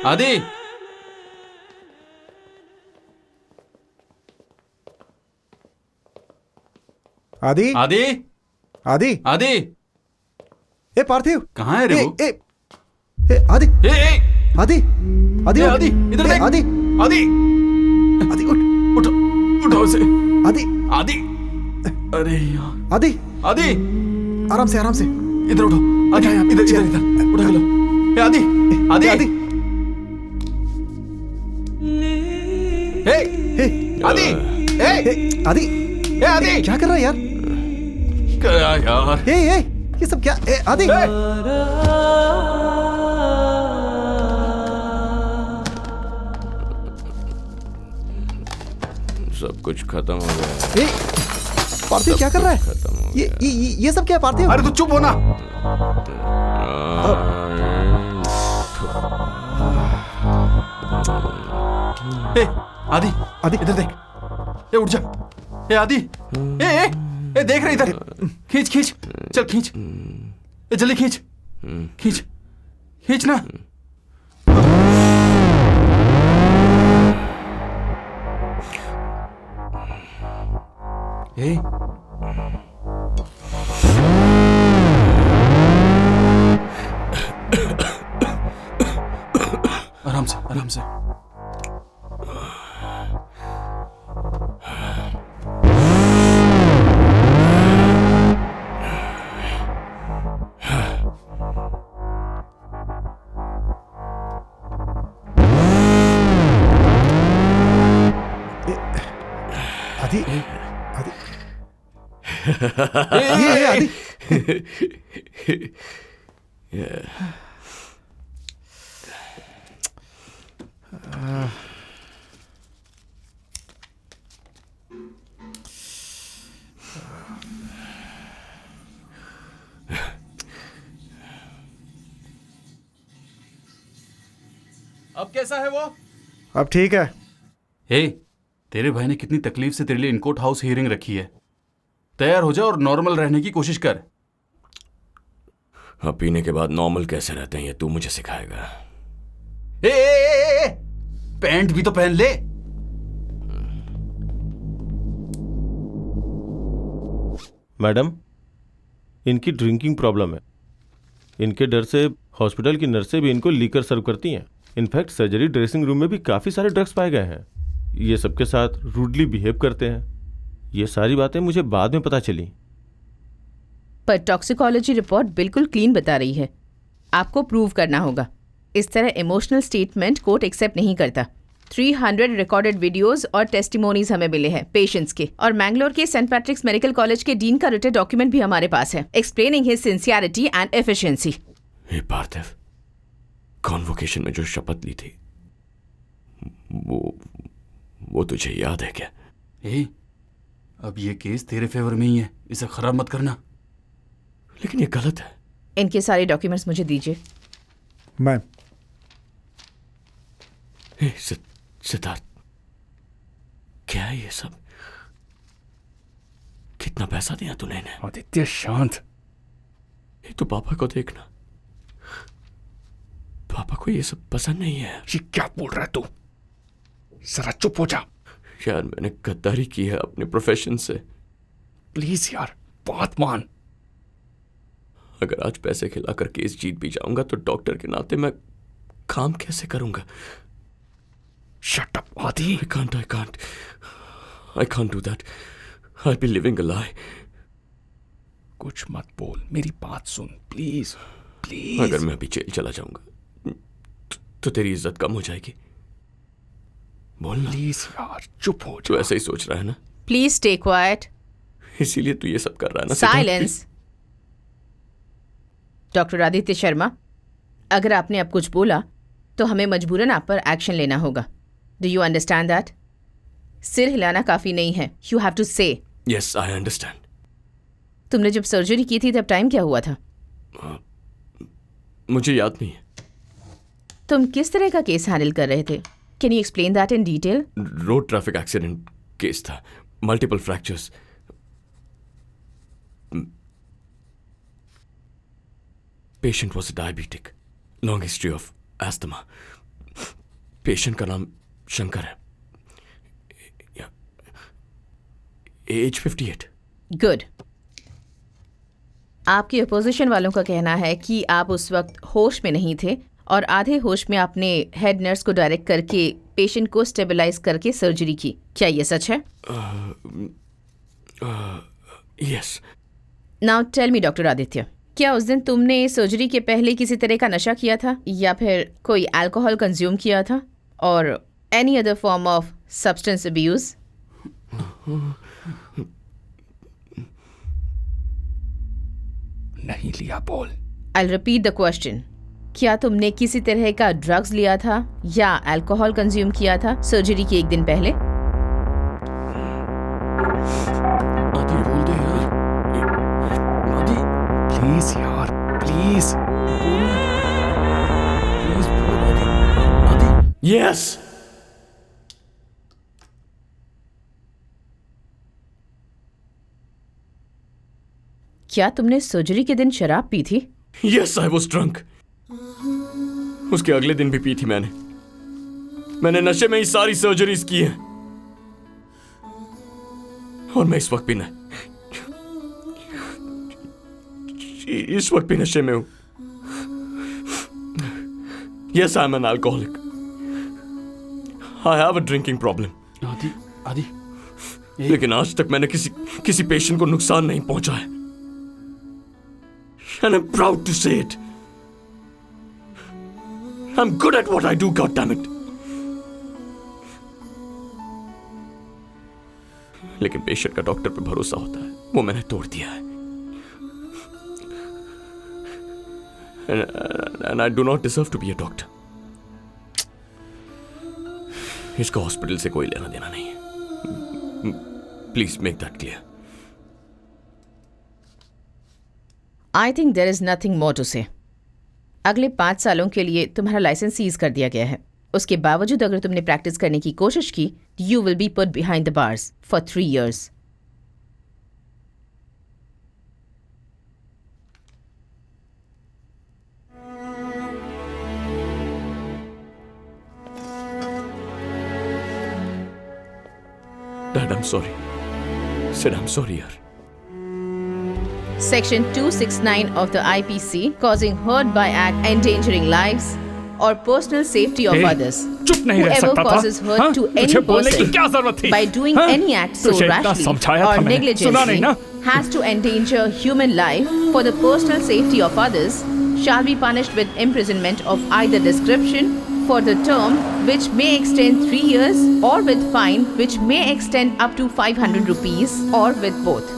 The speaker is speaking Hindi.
आदि आदि आदि आदि आदि ए पार्थिव कहाँ है रे वो? ए आदि ए ए आदि आदि ए, उठ। आदि इधर ए, देख। आदि आदि आदि उठ। उठो उठो उसे। आदि आदि अरे यार आदि आदि आराम से आराम से। इधर उठो। आदि यहाँ, इधर चल। इधर इधर उठा के लो। ए आदि आदि आदि ए ए आदि ए आदि ए आदि क्या कर रहा है यार? क्या यार? ए ये सब क्या? ए आदि सब कुछ खत्म हो गया। ए पार्थिव क्या कर रहा है? खत्म हो ये सब क्या है पार्थिव? अरे तू चुप हो ना। ए आदि आदि इधर देख। ए उठ जा। ए आदि ए देख रहे इधर। खींच खींच चल खींच। ए जल्दी खींच खींच खींच ना। ए आराम से आराम से। आदि आदि ये आदि अब कैसा है वो? अब ठीक है। हे तेरे भाई ने कितनी तकलीफ से तेरे लिए इनकोट हाउस हियरिंग रखी है। तैयार हो जा और नॉर्मल रहने की कोशिश कर। हाँ, पीने के बाद नॉर्मल कैसे रहते हैं ये तू मुझे सिखाएगा। ए, पैंट भी तो पहन ले। मैडम, इनकी ड्रिंकिंग प्रॉब्लम है। इनके डर से हॉस्पिटल की नर्सें भी इनको लीकर सर्व करती हैं। इनफैक्ट सर्जरी ड्रेसिंग रूम में भी काफ़ी सारे ड्रग्स पाए गए हैं। ये सबके साथ रूडली बिहेव करते हैं। ये सारी बातें मुझे बाद में पता चली। पर टॉक्सिकोलॉजी रिपोर्ट बिल्कुल क्लीन बता रही है। आपको प्रूव करना होगा। इस तरह इमोशनल स्टेटमेंट कोर्ट एक्सेप्ट नहीं करता। 300 रिकॉर्डेड वीडियोस और टेस्टिमोनीज हमें मिले हैं पेशेंट्स के, और मैंगलोर के सेंट पैट्रिक्स मेडिकल कॉलेज के डीन का रिटन डॉक्यूमेंट भी हमारे पास है, explaining his sincerity and efficiency. Hey Parthiv, convocation में जो शपथ ली थी वो तुझे याद है क्या? अब ये केस तेरे फेवर में ही है, इसे खराब मत करना। लेकिन ये गलत है। इनके सारे डॉक्यूमेंट्स मुझे दीजिए। मैम सिद्धार्थ, क्या है ये सब? कितना पैसा दिया तूने इन्हें? आदित्य शांत। ये तो पापा को देखना। पापा को ये सब पसंद नहीं है। ये क्या बोल रहा है तू? जरा चुप हो जा। यार मैंने गद्दारी की है अपने प्रोफेशन से। प्लीज यार बात मान। अगर आज पैसे खिलाकर केस जीत भी जाऊंगा तो डॉक्टर के नाते मैं काम कैसे करूंगा? शट अप आदि। I can't do that. I'll be living a lie. कुछ मत बोल, मेरी बात सुन प्लीज प्लीज। अगर मैं अभी जेल चला जाऊंगा तो तेरी इज्जत कम हो जाएगी। बोल ना। प्लीज यार चुप हो तू जा। ऐसे ही सोच रहा है ना, प्लीज स्टे क्वाइट। इसीलिए तू ये सब कर रहा है ना। साइलेंस। डॉक्टर आदित्य शर्मा, अगर आपने अब कुछ बोला तो हमें मजबूरन आप पर एक्शन लेना होगा। Do you understand that? सिर हिलाना काफी नहीं है, यू हैव टू से। Yes I understand. तुमने जब सर्जरी की थी तब टाइम क्या हुआ था? मुझे याद नहीं है। तुम किस तरह का केस हैंडल कर रहे थे? Can you explain that in detail? Road traffic accident case था, multiple fractures. Patient was diabetic, long history of asthma. Patient का नाम शंकर है, एज 58। गुड। आपके अपोजिशन वालों का कहना है कि आप उस वक्त होश में नहीं थे और आधे होश में आपने हेड नर्स को डायरेक्ट करके पेशेंट को स्टेबलाइज करके सर्जरी की। क्या ये सच है? Yes. Now tell me doctor Aditya, क्या उस दिन तुमने सर्जरी के पहले किसी तरह का नशा किया था या फिर कोई अल्कोहल कंज्यूम किया था और any other form of substance abuse? नहीं लिया बोल। I'll repeat the question. क्या तुमने किसी तरह का ड्रग्स लिया था या अल्कोहल कंज्यूम किया था सर्जरी के एक दिन पहले? आदि बोल दे यार। आदि प्लीज यार, प्लीज प्लीज बोल आदि। यस। क्या तुमने सर्जरी के दिन शराब पी थी? Yes, I was drunk. उसके अगले दिन भी पी थी मैंने नशे में ही सारी सर्जरीज की हैं और मैं इस वक्त भी नशे में हूं। Yes, I am an alcoholic. I have a drinking problem. आदि लेकिन आज तक मैंने किसी पेशेंट को नुकसान नहीं पहुंचाया। And I'm proud to say it. I'm good at what I do, goddammit. लेकिन पेशेंट का डॉक्टर पे भरोसा होता है, वो मैंने तोड़ दिया है। And I do not deserve to be a doctor. इसका हॉस्पिटल से कोई लेना देना नहीं है। Please make that clear. I think there is nothing more to say. अगले 5 सालों के लिए तुम्हारा लाइसेंस सीज कर दिया गया है। उसके बावजूद अगर तुमने प्रैक्टिस करने की कोशिश की, you will be put behind the bars for 3 years। Dad, I'm sorry. Sid, I'm sorry, yaar. Section 269 of the IPC, causing hurt by act endangering lives or personal safety of others. चुप नहीं रह Whoever सकता था? causes hurt हाँ? to any तुझे बोलने की person क्या जरूरत थी? by doing हाँ? any act so तुझे इतना rashly समझाया or था मैंने, सुना नहीं negligently ना? has to endanger human life for the personal safety of others shall be punished with imprisonment of either description for the term which may extend 3 years or with fine which may extend up to 500 rupees or with both.